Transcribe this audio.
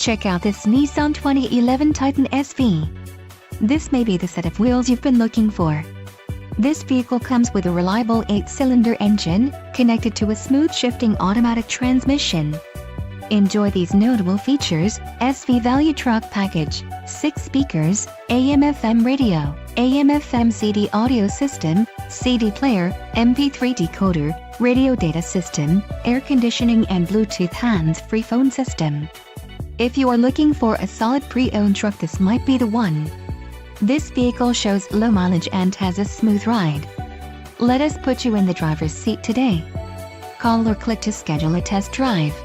Check out this Nissan 2011 Titan SV. This may be the set of wheels you've been looking for. This vehicle comes with a reliable 8-cylinder engine, connected to a smooth-shifting automatic transmission. Enjoy these notable features: SV Value Truck Package, 6 speakers, AM/FM radio, AM/FM CD audio system, CD player, MP3 decoder, radio data system, air conditioning and Bluetooth hands-free phone system. If you are looking for a solid pre-owned truck, this might be the one. This vehicle shows low mileage and has a smooth ride. Let us put you in the driver's seat today. Call or click to schedule a test drive.